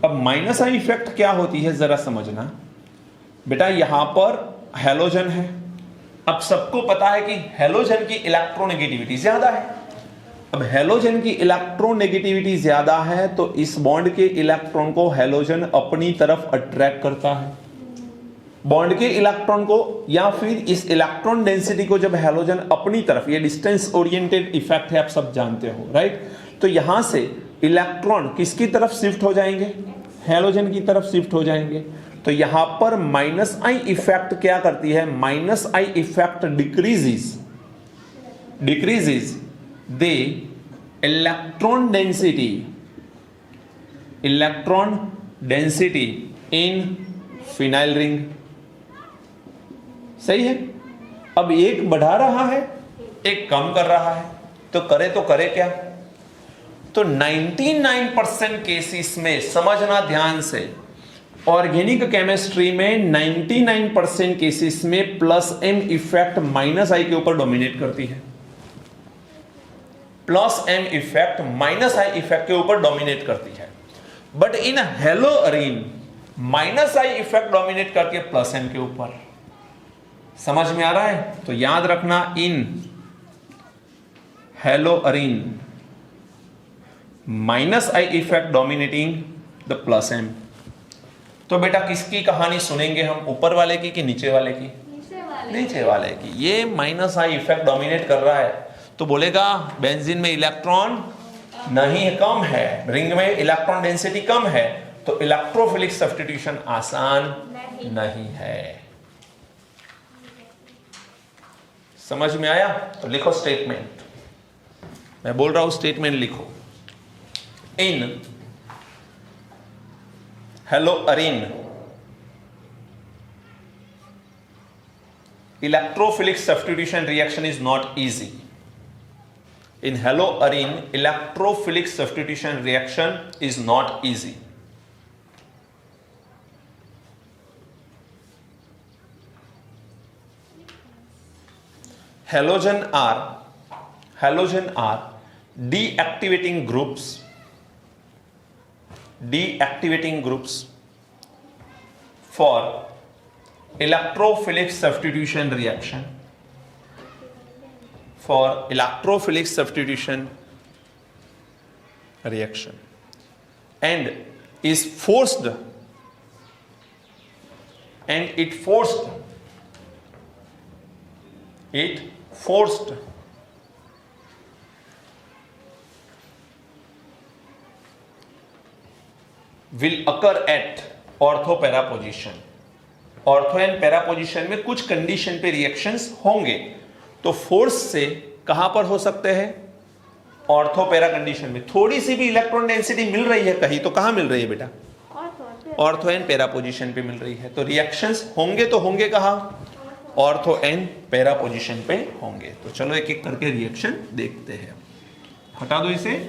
अब माइनस आई इफेक्ट क्या होती है जरा समझना बेटा। यहां पर हैलोजन है। अब सबको पता है कि हैलोजन की इलेक्ट्रोनेगेटिविटी ज्यादा है। अब हैलोजन की इलेक्ट्रोनेगेटिविटी ज्यादा है तो इस बॉन्ड के इलेक्ट्रॉन को हैलोजन अपनी तरफ अट्रैक्ट करता है। बॉन्ड के इलेक्ट्रॉन को या फिर इस इलेक्ट्रॉन डेंसिटी को जब हैलोजन अपनी तरफ, ये डिस्टेंस ओरिएंटेड इफेक्ट है, आप सब जानते हो राइट। तो यहां से इलेक्ट्रॉन किसकी तरफ शिफ्ट हो जाएंगे, हैलोजन की तरफ शिफ्ट हो जाएंगे। तो यहां पर माइनस आई इफेक्ट क्या करती है, minus I effect decreases the electron density in phenyl ring. सही है। अब एक बढ़ा रहा है, एक कम कर रहा है, तो करे क्या। तो 99% केसेस में समझना ध्यान से, ऑर्गेनिक केमिस्ट्री में 99% केसेस में plus M effect minus I के ऊपर डोमिनेट करती है। Plus M effect minus I effect के ऊपर डोमिनेट करती है। But in haloarene minus I effect dominate करती है प्लस एम के ऊपर। समझ में आ रहा है? तो याद रखना, in haloarene minus I effect dominating the plus M. तो बेटा किसकी कहानी सुनेंगे हम, ऊपर वाले की कि नीचे वाले की? नीचे वाले की। ये माइनस आई इफेक्ट डोमिनेट कर रहा है तो बोलेगा बेंजीन में इलेक्ट्रॉन नहीं है, कम है, रिंग में इलेक्ट्रॉन डेंसिटी कम है, तो इलेक्ट्रोफिलिक सब्स्टिट्यूशन आसान नहीं है। समझ में आया? तो लिखो स्टेटमेंट, मैं बोल रहा हूं स्टेटमेंट लिखो। इन हेलोअरीन electrophilic substitution reaction is not easy. In heloarine, electrophilic substitution reaction is not easy. Halogen are deactivating groups for electrophilic substitution reaction, for electrophilic substitution reaction, and is forced, and it forced will occur at ortho para position. Ortho and para position में कुछ condition पे reactions होंगे, तो force से कहां पर हो सकते हैं? ऑर्थो पैरा कंडीशन में। थोड़ी सी भी इलेक्ट्रॉन डेंसिटी मिल रही है कहीं, तो कहां मिल रही है बेटा? ऑर्थो एंड पैरा पोजीशन पे मिल रही है। तो रिएक्शंस होंगे तो होंगे कहां? ऑर्थो एंड पैरा पोजीशन पे होंगे। तो चलो एक एक करके रिएक्शन देखते हैं। हटा दो इसे।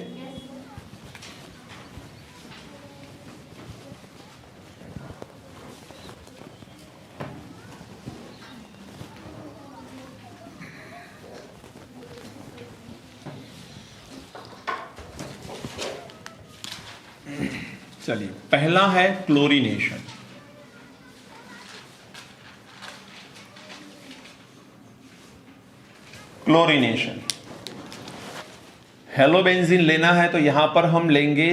चलिए, पहला है क्लोरीनेशन। क्लोरीनेशन, हेलोबेंजीन लेना है तो यहां पर हम लेंगे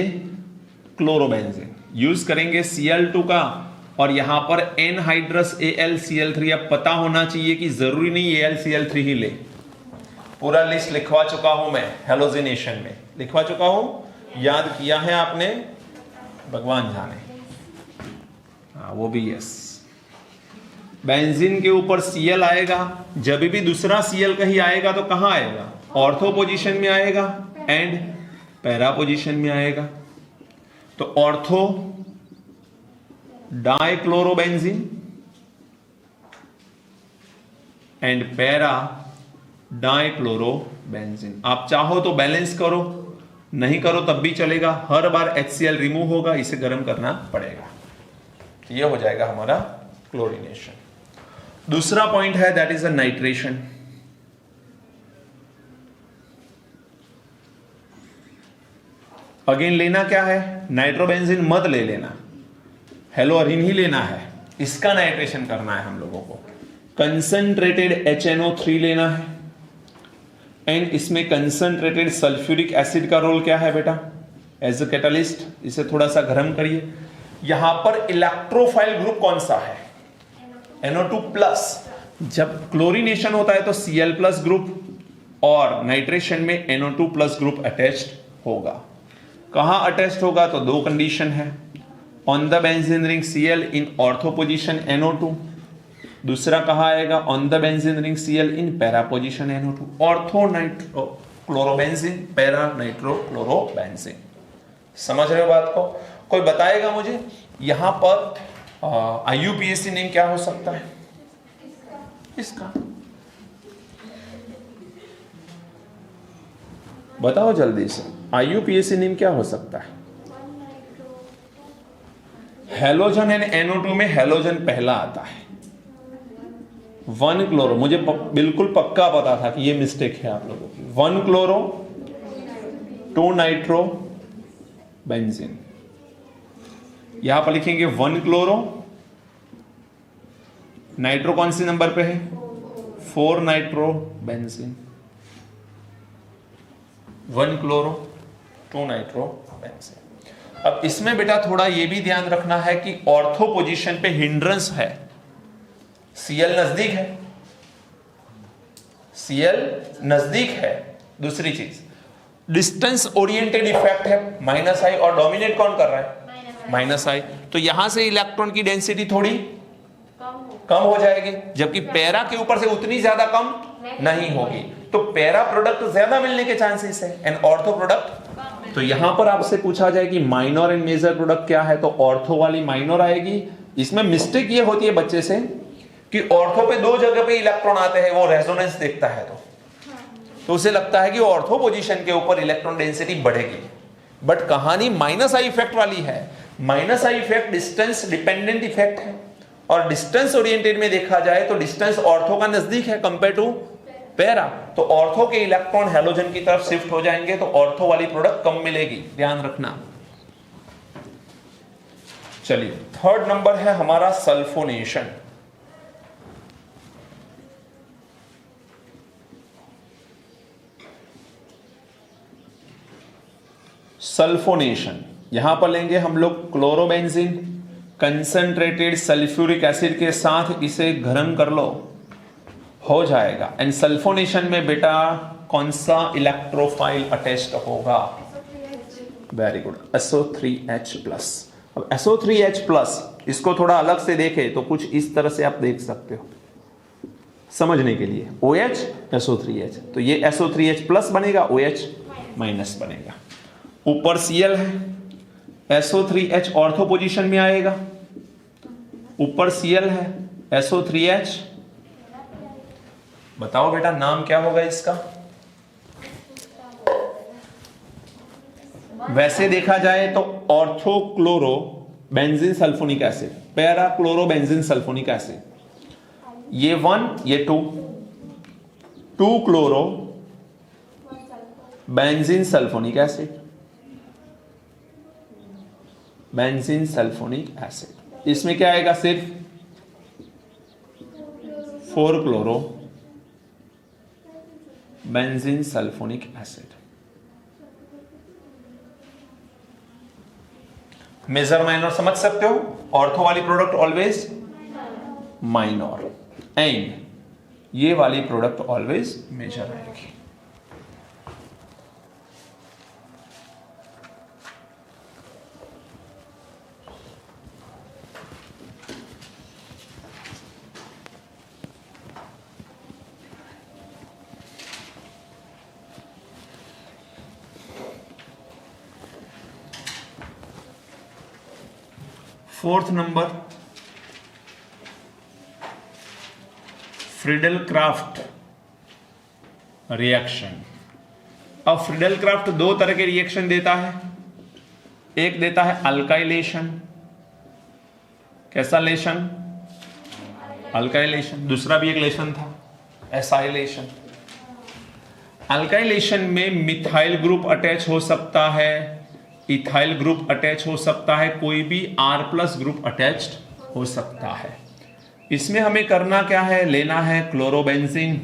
क्लोरोबेंजीन, यूज करेंगे Cl2 का, और यहां पर एनहाइड्रस AlCl3। अब पता होना चाहिए कि जरूरी नहीं AlCl3 ही ले। पूरा लिस्ट लिखवा चुका हूं मैं, हेलोजिनेशन में लिखवा चुका हूं। याद किया है आपने? भगवान जाने। हाँ, वो भी यस। बेंजीन के ऊपर Cl आएगा, जब भी दूसरा Cl कहीं आएगा तो कहां आएगा? ऑर्थो पोजीशन में आएगा एंड पैरा पोजीशन में आएगा। तो ortho dichlorobenzene and para dichlorobenzene. आप चाहो तो बैलेंस करो, नहीं करो तब भी चलेगा। हर बार HCl रिमूव होगा, इसे गर्म करना पड़ेगा। तो ये हो जाएगा हमारा क्लोरीनेशन। दूसरा पॉइंट है that is a nitration. Again लेना क्या है? नाइट्रोबेंजीन मत ले लेना, हेलोअरीन ही लेना है। इसका नाइट्रेशन करना है हम लोगों को। कंसंट्रेटेड HNO3 लेना है, एंड इसमें कंसंट्रेटेड सल्फ्यूरिक एसिड का रोल क्या है बेटा? As a catalyst. इसे थोड़ा सा गर्म करिए। यहां पर इलेक्ट्रोफाइल ग्रुप कौन सा है? NO2+। जब क्लोरीनेशन होता है तो Cl+ ग्रुप, और नाइट्रेशन में NO2+ ग्रुप अटैच्ड होगा। कहां अटैच्ड होगा? तो दो कंडीशन है, on the benzene ring Cl in ortho position NO2। दूसरा कहा आएगा? On the benzene ring Cl in para position NO2। Ortho nitro chlorobenzene, para nitro chlorobenzene. समझ रहे हो बात को? कोई बताएगा मुझे यहां पर IUPAC नेम क्या हो सकता है इसका? बताओ जल्दी से, IUPAC नेम क्या हो सकता है? हेलोजन एंड NO2 में हेलोजन पहला आता है। 1 क्लोरो, मुझे बिल्कुल पक्का पता था कि ये मिस्टेक है आप लोगों की। 1 क्लोरो 2 नाइट्रो बेंजीन। यहां पर लिखेंगे 1 क्लोरो, नाइट्रो कौन सी नंबर पे है? 4 nitro benzene. 1 chloro 2 nitro benzene. अब इसमें बेटा थोड़ा ये भी ध्यान रखना है कि ऑर्थो पोजीशन पे हिंड्रेंस है। Cl नजदीक है, Cl नजदीक है। दूसरी चीज डिस्टेंस ओरिएंटेड इफेक्ट है, -I, और डोमिनेट कौन कर रहा है? -I। तो यहां से इलेक्ट्रॉन की डेंसिटी थोड़ी कम हो जाएगी, जबकि पैरा के ऊपर से उतनी ज्यादा कम नहीं होगी। तो पैरा प्रोडक्ट ज्यादा मिलने के चांसेस है एंड ऑर्थो प्रोडक्ट। तो यहां पर आपसे पूछा जाए कि माइनर एंड मेजर प्रोडक्ट क्या है, तो ऑर्थो वाली माइनर आएगी। इसमें मिस्टेक ये होती है बच्चे से कि ऑर्थो पे दो जगह पे इलेक्ट्रॉन आते हैं, वो रेजोनेंस देखता है तो उसे लगता है कि ऑर्थो पोजीशन के ऊपर इलेक्ट्रॉन डेंसिटी बढ़ेगी, बट कहानी -I इफेक्ट वाली है। -I effect distance dependent effect है, और डिस्टेंस ओरिएंटेड में देखा जाए तो डिस्टेंस ऑर्थो का नजदीक है कंपेयर टू पैरा। तो ऑर्थो के इलेक्ट्रॉन हेलोजन की तरफ शिफ्ट हो जाएंगे, तो ऑर्थो वाली प्रोडक्ट कम मिलेगी, ध्यान रखना। चलिए, थर्ड नंबर है हमारा सल्फोनेशन। सल्फोनेशन, यहां पर लेंगे हम लोग क्लोरोबेंजीन कंसंट्रेटेड सल्फ्यूरिक एसिड के साथ इसे गर्म कर लो, हो जाएगा। एंड सल्फोनेशन में बेटा कौन सा इलेक्ट्रोफाइल अटैच्ड होगा? Very good, SO3H+। अब SO3H+, इसको थोड़ा अलग से देखें तो कुछ इस तरह से आप देख सकते हो समझने के लिए, OH SO3H, तो ये SO3H+ बनेगा, OH- बनेगा। ऊपर Cl है, SO3H ऑर्थो पोजीशन में आएगा, ऊपर Cl है, SO3H, बताओ बेटा नाम क्या होगा इसका? वैसे देखा जाए तो orthochloro benzene sulphonic acid, para chloro benzene sulphonic acid, ये 1 ये 2 chloro benzene sulphonic acid, benzene sulphonic acid. इसमें क्या आएगा? सिर्फ 4 chloro benzene sulphonic acid. Major minor समझ सकते हो, ऑर्थो वाली प्रोडक्ट ऑलवेज माइनर एंड ये वाली प्रोडक्ट ऑलवेज मेजर आएगी। Fourth number, Friedel craft reaction. अब फ्रीडल क्राफ्ट दो तरह के रिएक्शन देता है, एक देता है अल्काइलेशन, कैसा लेशन? अल्काइलेशन। दूसरा भी एक लेशन था, एसाइलेशन। अल्काइलेशन में मिथाइल ग्रुप अटैच हो सकता है, इथाइल ग्रुप अटैच हो सकता है, कोई भी R+ ग्रुप अटैच्ड हो सकता है। इसमें हमें करना क्या है? लेना है क्लोरोबेंजीन,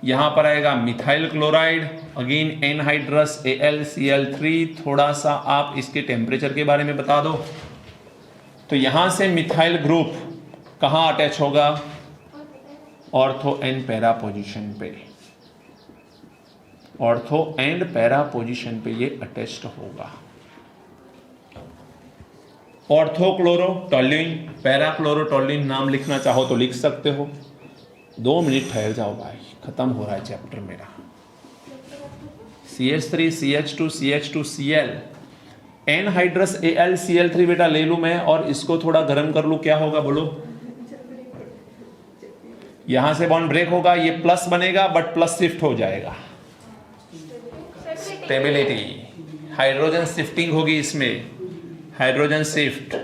यहां पर आएगा methyl chloride, again anhydrous AlCl3। थोड़ा सा आप इसके टेम्परेचर के बारे में बता दो। तो यहां से मिथाइल ग्रुप कहां अटैच होगा? ऑर्थो एंड पैरा पोजीशन पे, ऑर्थो एंड पैरा पोजीशन पे ये अटैच्ड होगा। ऑर्थोक्लोरोटोल्यूइन, पैराक्लोरोटोल्यूइन नाम लिखना चाहो तो लिख सकते हो। 2 मिनट ठहर जाओ भाई, खत्म हो रहा है चैप्टर मेरा। CH3 CH2 CH2 Cl, anhydrous AlCl3 बेटा ले लूं मैं और इसको थोड़ा गर्म कर लूं, क्या होगा बोलो? यहां से बॉन्ड ब्रेक होगा, ये प्लस बनेगा बट प्लस शिफ्ट हो जाएगा, स्टेबिलिटी, हाइड्रोजन शिफ्टिंग होगी इसमें, हाइड्रोजन शिफ्ट।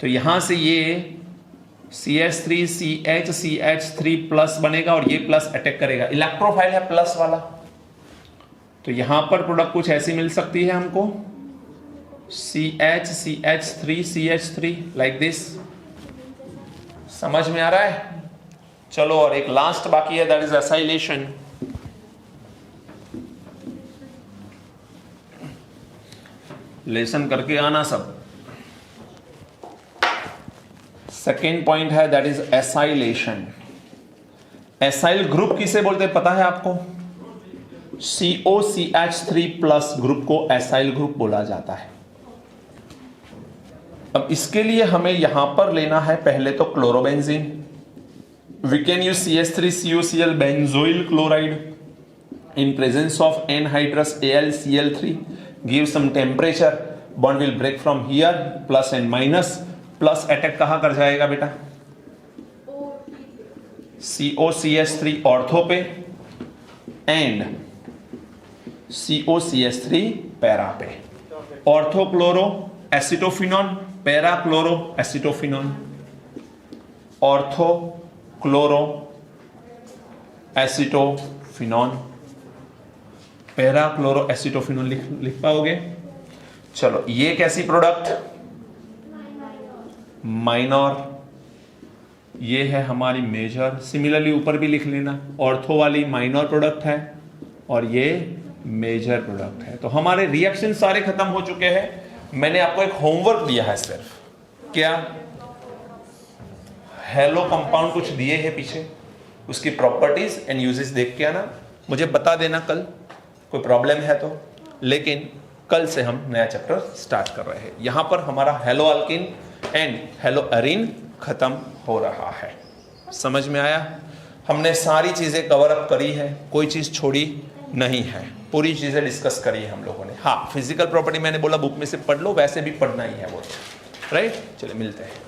तो यहां से ये CH3 CH3 बनेगा और ये प्लस अटैक करेगा, इलेक्ट्रोफाइल है प्लस वाला। तो यहां पर प्रोडक्ट कुछ ऐसी मिल सकती है हमको, CH3 लाइक दिस। समझ में आ रहा है? चलो और एक लास्ट बाकी है, दैट इज एसाइलेशन। लेसन करके आना सब। सेकेंड पॉइंट है that is acylation. Acyl group किसे बोलते हैं पता है आपको? COCH3+ ग्रुप को एसाइल ग्रुप बोला जाता है। अब इसके लिए हमें यहां पर लेना है पहले तो chlorobenzene. We can use CH3COCl benzoyl chloride in presence of anhydrous AlCl3, give some temperature, bond will break from here, plus and minus, plus attack कहाँ कर जाएगा बेटा? COCH3 ऑर्थो पे and COCH3 पैरा पे। Ortho chloro acetophenone, para chloro acetophenone, ortho chloro acetophenone, para chloro acetophenol लिख पाओगे? चलो ये कैसी प्रोडक्ट? माइनर। ये है हमारी मेजर। सिमिलरली ऊपर भी लिख लेना, ऑर्थो वाली माइनर प्रोडक्ट है और ये मेजर प्रोडक्ट है। तो हमारे रिएक्शन सारे खत्म हो चुके हैं। मैंने आपको एक होमवर्क दिया है सिर्फ, क्या हेलो कंपाउंड कुछ दिए हैं पीछे, उसकी प्रॉपर्टीज एंड यूजेस देख के आना, मुझे बता देना कल कोई प्रॉब्लम है तो। लेकिन कल से हम नया चैप्टर स्टार्ट कर रहे हैं। यहां पर हमारा hello alkene and hello Areen खत्म हो रहा है। समझ में आया? हमने सारी चीजें कवर अप करी है, कोई चीज छोड़ी नहीं है, पूरी चीजें डिस्कस करी है हम लोगों ने। हाँ, फिजिकल प्रॉपर्टी मैंने बोला बुक में से पढ़ लो, वैसे भी पढ़ना ही है वो, राइट? चलिए मिलते हैं।